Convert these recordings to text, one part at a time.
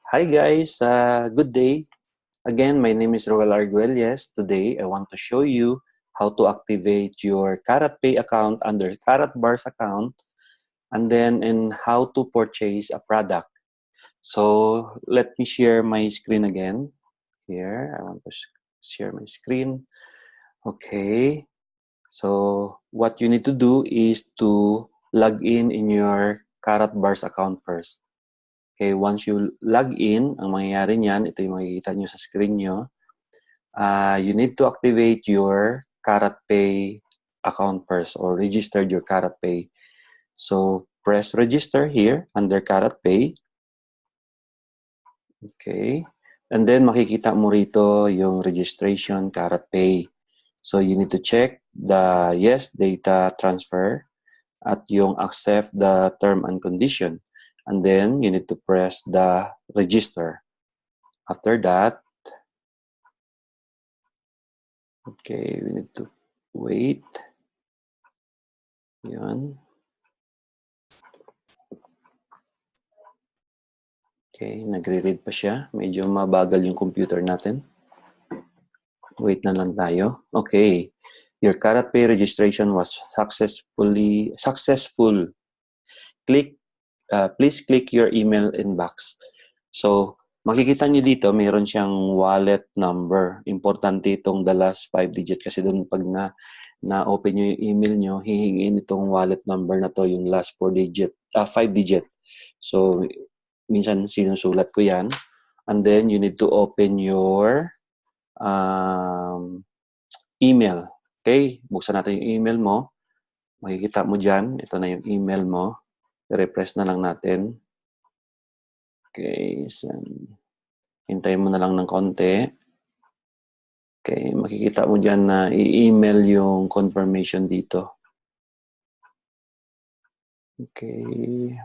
Hi guys, good day. Again, my name is Roel Arguelles. Today, I want to show you how to activate your CaratPay account under Karatbars account and then how to purchase a product. So, let me share my screen again. Here, I want to share my screen. Okay. So, what you need to do is to log in your Karatbars account first. Okay, once you log in, ang mangyayari niyan, ito yung makikita nyo sa screen nyo, you need to activate your CaratPay account first or register your CaratPay. So, press register here under CaratPay. Okay. And then, makikita mo rito yung registration CaratPay. So, you need to check the yes data transfer at yung accept the term and condition. And then, you need to press the register. After that, okay, we need to wait. Yan. Okay, nagre-read pa siya. Medyo mabagal yung computer natin. Wait na lang tayo. Okay. Your CaratPay registration was successful. Please click your email inbox. So, makikita nyo dito, mayroon siyang wallet number. Importante itong the last 5 digit kasi doon pag na-open nyo yung email nyo, hihingin itong wallet number na to, yung last 5 digit. So, minsan sinusulat ko yan. And then, you need to open your email. Okay? Buksan natin yung email mo. Makikita mo dyan. Ito na yung email mo. I-refresh na lang natin. Okay. So, hintayin mo na lang ng konti. Okay. Makikita mo dyan na i-email yung confirmation dito. Okay.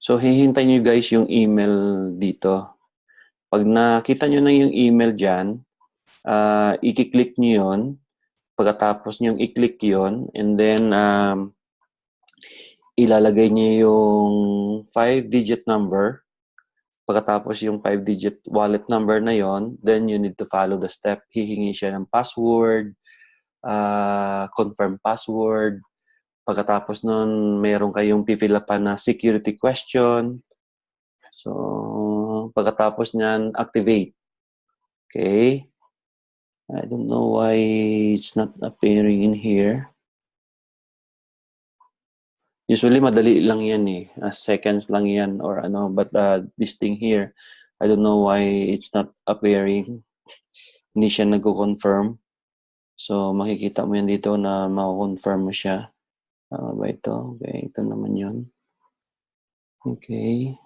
So, hihintayin nyo guys yung email dito. Pag nakita nyo na yung email dyan, i-click nyo yun. Pagkatapos nyo i-click yun, and then ilalagay nyo yung 5-digit number. Pagkatapos yung 5-digit wallet number na yon, then you need to follow the step. Hihingi siya ng password, confirm password. Pagkatapos nun, mayroon kayong pipilapan na security question. So, pagkatapos nyan, activate. Okay. I don't know why it's not appearing in here. Usually, madali lang yan eh. Seconds lang yan or ano. But this thing here, I don't know why it's not appearing. Hindi siya nag-confirm. So, makikita mo yan dito na ma-confirm mo siya. Ba ito? Okay, ito naman yun. Okay.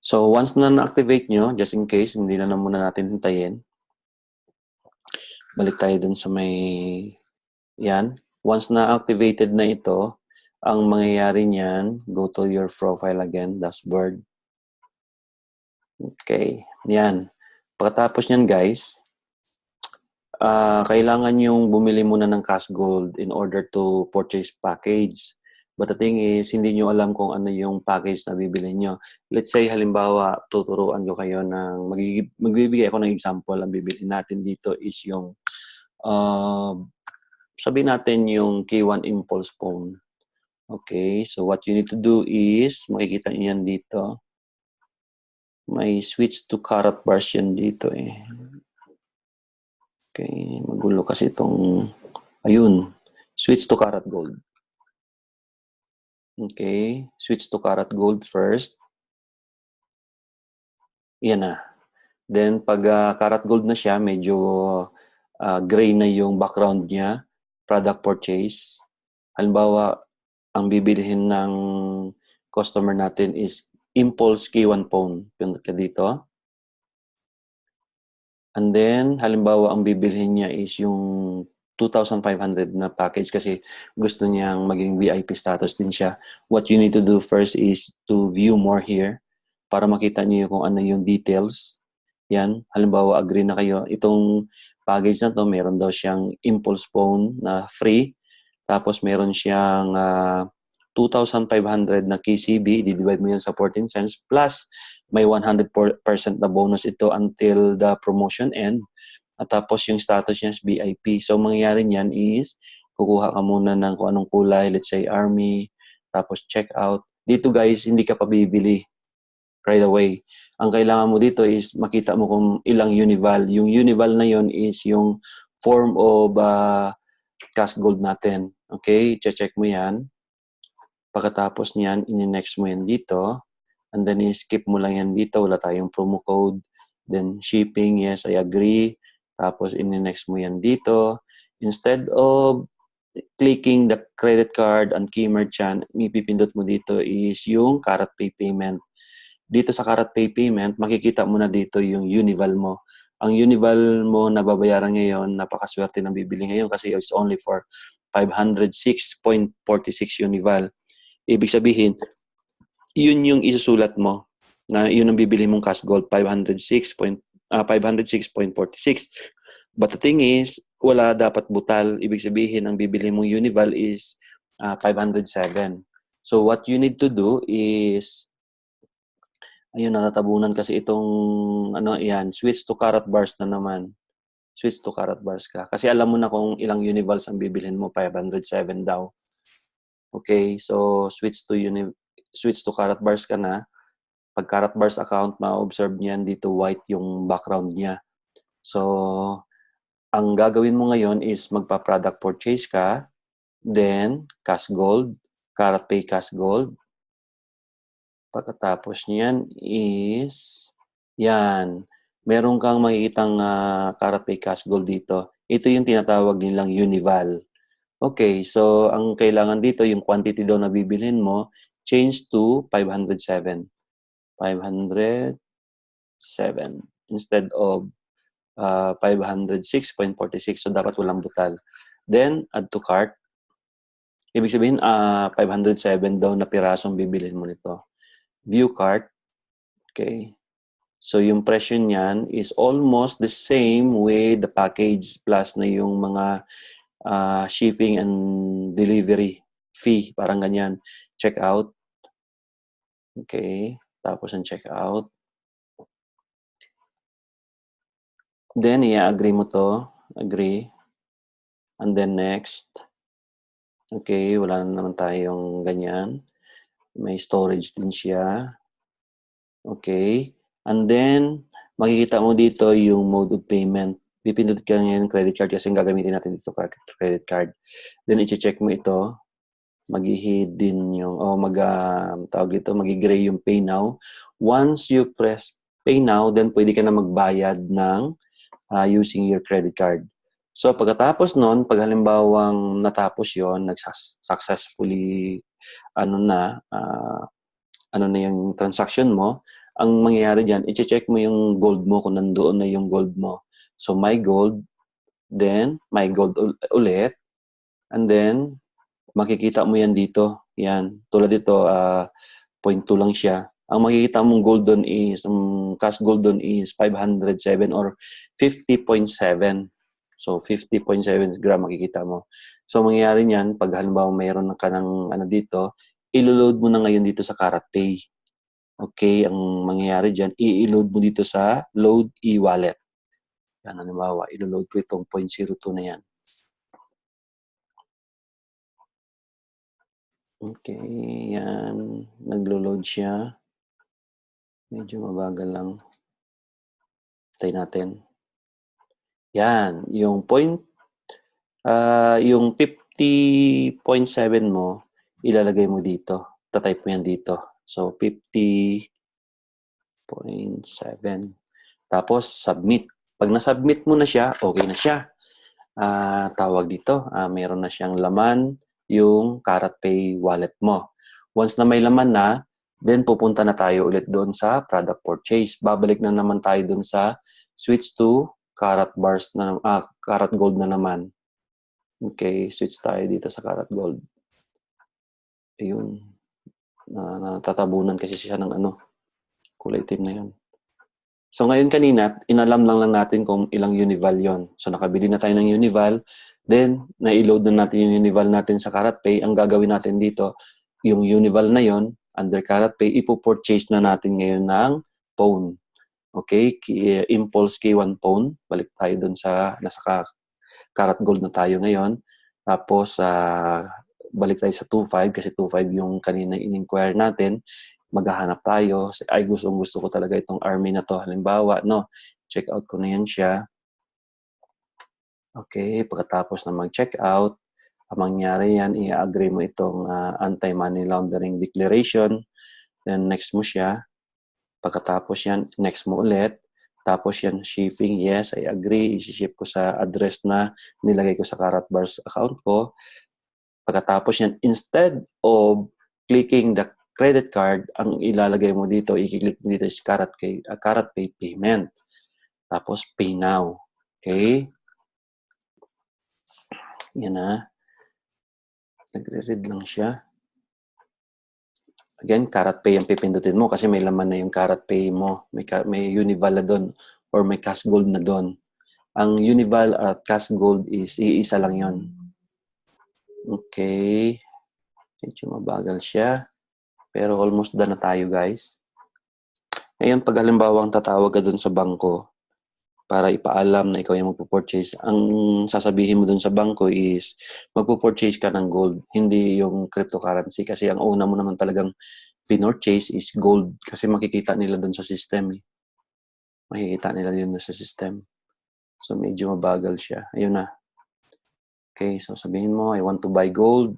So, once na na-activate nyo, just in case, hindi na muna natin hintayin. Balik tayo dun sa may... Yan. Once na-activated na ito, ang mangyayari niyan, go to your profile again, dashboard. Okay. Yan. Pagkatapos niyan, guys, kailangan yung bumili muna ng cash gold in order to purchase package. But the thing is, hindi nyo alam kung ano yung package na bibili nyo. Let's say, halimbawa, tuturuan ko kayo ng, magbibigay ako ng example, ang bibili natin dito is yung, sabihin natin yung K1 Impulse phone. Okay, so what you need to do is, makikita nyo yan dito. May switch to Karatbars yan dito eh. Okay, magulo kasi itong, ayun, switch to Karat Gold. Okay, switch to Karat Gold first. Yan na. Then, pag Karat Gold na siya, medyo gray na yung background niya, product purchase. Halimbawa, ang bibilihin ng customer natin is Impulse K1 phone. Punta ka dito. And then, halimbawa, ang bibilhin niya is yung 2,500 na package kasi gusto niyang maging VIP status din siya. What you need to do first is to view more here para makita niyo kung ano yung details. Yan. Halimbawa, agree na kayo. Itong package na to, meron daw siyang impulse phone na free. Tapos meron siyang 2,500 na KCB, i-divide mo yun sa 14 cents, plus may 100% na bonus ito until the promotion end. At tapos yung status niya is VIP. So, mangyayari niyan is, kukuha ka muna ng kung anong kulay, let's say army, tapos check out. Dito guys, hindi ka pa bibili right away. Ang kailangan mo dito is makita mo kung ilang Unival. Yung Unival na yon is yung form of cash gold natin. Okay? Check mo yan. Pagkatapos niyan, ini-next mo yan dito. And then, skip mo lang yan dito. Wala tayong promo code. Then, shipping, yes, I agree. Tapos, ini-next mo yan dito. Instead of clicking the credit card and key merchant, ipipindot mo dito is yung Carat Pay payment. Dito sa Carat Pay payment, makikita mo na dito yung Unival mo. Ang Unival mo na babayaran ngayon, napakaswerte ng bibili ngayon kasi it's only for 506.46 Unival. Ibig sabihin, yun yung isusulat mo na yun ang bibili mong cash gold, 506.46. But the thing is, wala dapat butal. Ibig sabihin, ang bibili mong Unival is 507. So what you need to do is, ayun, natatabunan kasi itong, switch to Carat Bars na naman. Switch to Carat Bars ka. Kasi alam mo na kung ilang Univals ang bibilhin mo, 507 daw. Okay, so switch to Carat Bars ka na. Pag Carat Bars account, ma-observe niyan dito white yung background niya. So, ang gagawin mo ngayon is magpa-product purchase ka, then cash gold, Carat Pay cash gold. Pagkatapos niyan is, yan, meron kang makikitang Carat Pay cash gold dito. Ito yung tinatawag nilang Unival. Okay, so ang kailangan dito, yung quantity daw na bibilhin mo, change to 507. 507 instead of 506.46. So, dapat walang butal. Then, add to cart. Ibig sabihin, 507 daw na pirasong bibilhin mo nito. View cart. Okay. So, yung presyo niyan is almost the same with the package plus na yung mga shipping and delivery fee. Parang ganyan. Check out. Okay. Tapos ang check out. Then, i-agree mo to. Agree. And then next. Okay. Wala na naman tayong ganyan. May storage din siya. Okay. And then, makikita mo dito yung mode of payment. Pipindot ka ngayon credit card kasi gagamitin natin dito credit card. Then, i-check mo ito. Mag-i-hid din yung, tawag dito, mag-i-gray yung pay now. Once you press pay now, then pwede ka na magbayad ng using your credit card. So, pagkatapos nun, pag halimbawang natapos yon, successfully, na yung transaction mo, ang mangyayari dyan, i-check mo yung gold mo kung nandoon na yung gold mo. So, my gold, then, my gold ulit, and then, makikita mo yan dito. Yan. Tulad dito, 0.2 lang siya. Ang makikita mong gold doon is, cash gold doon is 507 or 50.7. So, 50.7 gram makikita mo. So, mangyayari niyan, pag halimbawa mayroon ka ng dito, ilo-load mo na ngayon dito sa Carat Pay. Okay, ang mangyayari dyan, i-load mo dito sa load e-wallet. Yan, halimbawa, ilo-load ko itong 0.02 na yan. Okay, yan. Naglo-load siya. Medyo mabagal lang. Try natin. Yan, yung yung 50.7 mo, ilalagay mo dito. Tatype mo yan dito. So, 50.7. Tapos, submit. Pag na-submit mo na siya, okay na siya. Tawag dito, meron na siyang laman yung Carat Pay wallet mo. Once na may laman na, then pupunta na tayo ulit doon sa product purchase. Babalik na naman tayo doon sa switch to Carat Bars na Carat Gold na naman. Okay, switch tayo dito sa Carat Gold. Ayun. Natatabunan kasi siya ng kulay itim na yun. So ngayon kanina, inalam lang natin kung ilang Unival yon. So nakabili na tayo ng Unival, then na-load na natin yung Unival natin sa CaratPay. Ang gagawin natin dito, yung Unival na yon under CaratPay, ipo-purchase na natin ngayon ng phone. Okay, Impulse K1 phone. Balik tayo dun sa nasa Carat Gold na tayo ngayon. Tapos balik tayo sa 2.5 kasi 2.5 yung kanina in-inquire natin. Maghahanap tayo. Ay, gusto ko talaga itong army na to. Halimbawa, no, check out ko na yan siya. Okay, pagkatapos na mag-check out, ang mangyari yan, i-agree mo itong anti-money laundering declaration. Then next mo siya. Pagkatapos yan, next mo ulit. Tapos yan, shipping, yes, I agree. I-ship ko sa address na nilagay ko sa Karatbars account ko. Pagkatapos yan, instead of clicking the credit card, ang ilalagay mo dito, i-click mo dito is CaratPay payment. Tapos pay now. Okay? Yan na. Nagre-read lang siya. Again, CaratPay ang pipindutin mo kasi may laman na yung CaratPay mo. May Unival na doon or may Cash Gold na doon. Ang Unival at Cash Gold is iisa lang yon. Okay. Medyo mabagal siya. Pero almost done na tayo, guys. Ngayon, pag halimbawang tatawag ka doon sa bangko para ipaalam na ikaw yung magpo-purchase, ang sasabihin mo doon sa bangko is magpo-purchase ka ng gold, hindi yung cryptocurrency. Kasi ang una mo naman talagang pinurchase is gold kasi makikita nila doon sa system. Makikita nila yun sa system. So, medyo mabagal siya. Ayun na. Okay, so sabihin mo, I want to buy gold.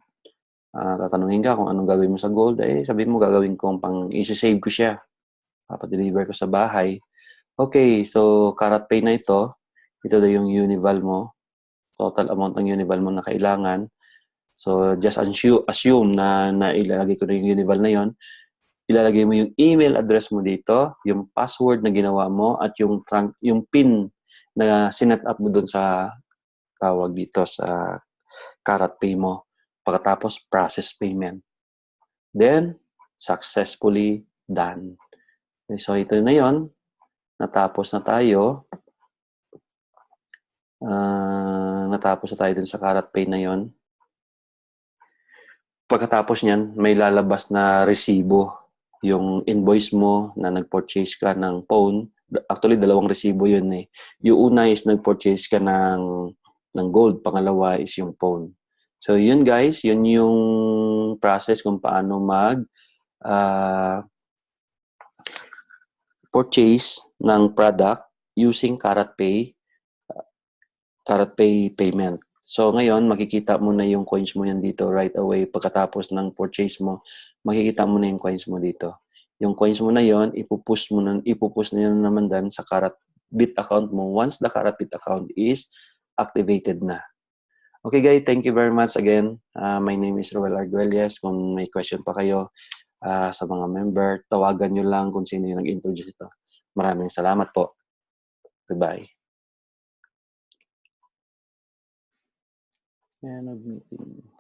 Tatanungin ka kung anong gagawin mo sa gold. Sabihin mo, gagawin ko pang isi-save ko siya. Papadeliver ko sa bahay. Okay, so CaratPay na ito. Ito na yung Unival mo. Total amount ng Unival mo na kailangan. So, just assume na ilalagay ko na yung Unival na yon. Ilalagay mo yung email address mo dito, yung password na ginawa mo, at yung PIN na sinet up mo dun sa tawag dito sa CaratPay mo. Pagkatapos, process payment. Then, successfully done. Okay, so, ito na yon. Natapos na tayo. Natapos na tayo dun sa CaratPay na yon. Pagkatapos niyan, may lalabas na resibo. Yung invoice mo na nag-purchase ka ng phone. Actually, dalawang resibo yun eh. Yung una is nag-purchase ka ng gold. Pangalawa is yung phone. So, yun guys, yun yung process kung paano purchase ng product using CaratPay payment. So, ngayon, makikita mo na yung coins mo yan dito right away. Pagkatapos ng purchase mo, makikita mo na yung coins mo dito. Yung coins mo na yon, ipupush na naman dan sa Karatbit account mo once the Karatbit account is activated na. Okay guys, thank you very much again. My name is Roel Arguelles. Kung may question pa kayo sa mga member, tawagan nyo lang kung sino yung nag-introduce ito. Maraming salamat po. Goodbye. End of meeting.